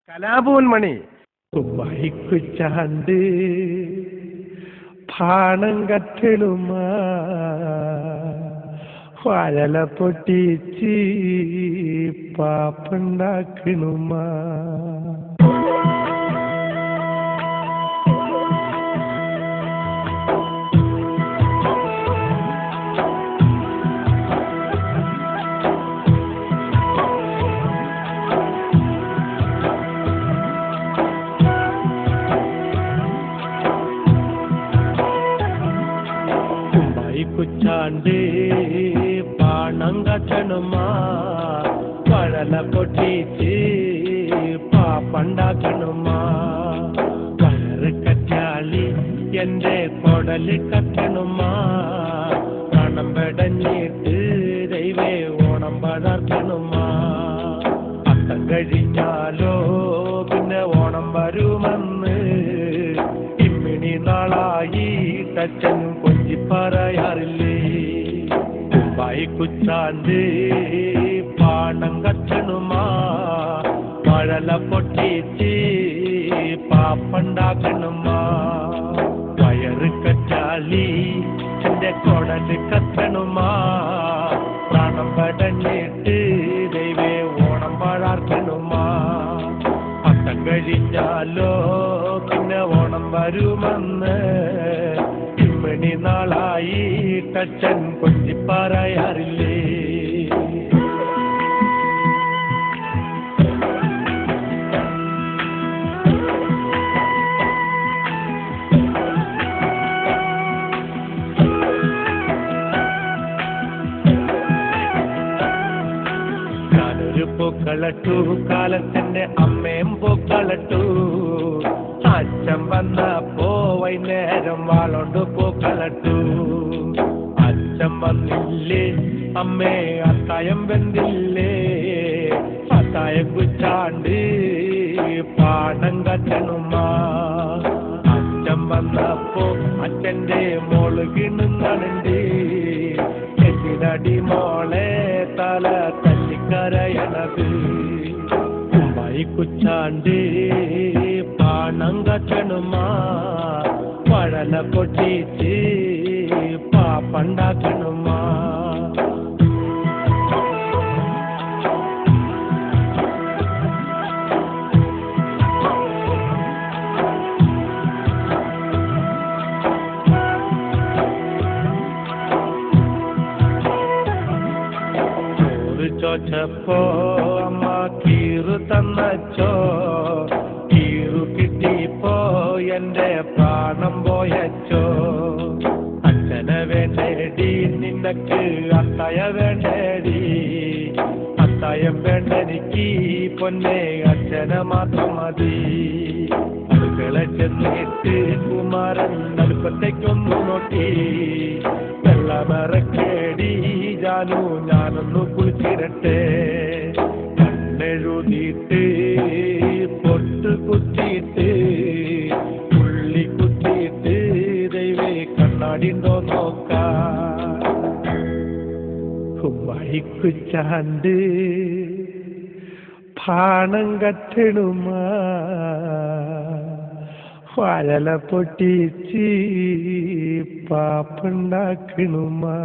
കലാഭവൻ മണി വൈക്കുച്ചാണ്ട് പാണം കറ്റലുമാ വാഴല പൊട്ടിച്ച് പാപ്പുണ്ടാക്കണുമാ. കുച്ചാണ്ട് പാണം കട്ടണുമാ വഴല പൊട്ടിച്ച് പാപ്പുണ്ടാക്കണുമാ. വയറ് കറ്റാളി എന്റെ കൊടല് കട്ടണുമാ. പണം പെടഞ്ഞിട്ട് ദൈവേ ഓണം വളർത്തണുമാ. അത്തം കഴിഞ്ഞാലോ പിന്നെ ഓണം വരുമെന്ന് ഇമ്മിണി നാളായി തച്ചനും കൊഞ്ചി പറയാറില്ലേ. വൈക്കുച്ചാണ്ട് പാണം കച്ചണുമാ മഴല പൊട്ടിച്ച് പാപ്പുണ്ടാക്കണുമാ. വയറ് കറ്റാളി എന്റെ കൊടല് കത്തണുമാ. പ്രാണം പടഞ്ഞിട്ട് ദൈവേ ഓണം വളർത്തണുമാ. അത്തം കഴിഞ്ഞാലോ പിന്നെ ഓണം വരുമെന്ന് ഇമ്മണി നാളായി തച്ചൻ കൊഞ്ചി പറയാറില്ലേ. ഞാനൊരു പൂക്കളട്ടു കാലത്തിന്റെ അമ്മയും പൂക്കളട്ടു. അച്ഛൻ വന്നപ്പോ വൈകുന്നേരം വാളോണ്ട് പൂക്കളട്ടു. അച്ഛൻ വന്നില്ലേ അമ്മേ അത്തായം വെന്തില്ലേ. അത്തായം കുച്ചാണ്ട് പാടം കച്ചണുമാ. അച്ഛൻ വന്നപ്പോ അച്ഛന്റെ മോള് കിണുന്നുണ്ട്. എന്തിനടി മോളെ തല തല്ലിക്കരയണത്. വൈക്കുച്ചാണ്ട് പാണം കച്ചണുമാ വഴല പൊട്ടിച്ച് പാപ്പുണ്ടാക്കണുമാ. ചോറ് ചോച്ചപ്പോ അമ്മ കീറു തന്നച്ചോ. കീറു കിട്ടിപ്പോ എന്റെ പ്രാണം പോയച്ചോ. അച്ഛനെ വേണ്ടേടി നിനക്ക് അത്തായ വേണ്ടേടി. അത്തായം വേണ്ടെനിക്ക് പൊന്നെ അച്ഛനെ മാത്രം മതി. അടുക്കള ചെന്നിട്ട് കുമാരൻ അടുപ്പത്തേക്കൊന്നു നോക്കി. വെള്ളമിറക്കേടി ജാനു ഞാനൊന്നു കുളിച്ചിരട്ടെ. കണ്ണെഴുതിയിട്ട് പൊട്ട് കുത്തിയിട്ട് പുള്ളി കുത്തിയിട്ട് ദൈവേ കണ്ണാടിണ്ടോ നോക്കാം. വൈക്കുച്ചാണ്ട് പാണം കറ്റണുമാ വാഴല പൊട്ടിച്ച് പാപ്പുണ്ടാക്കണുമാ.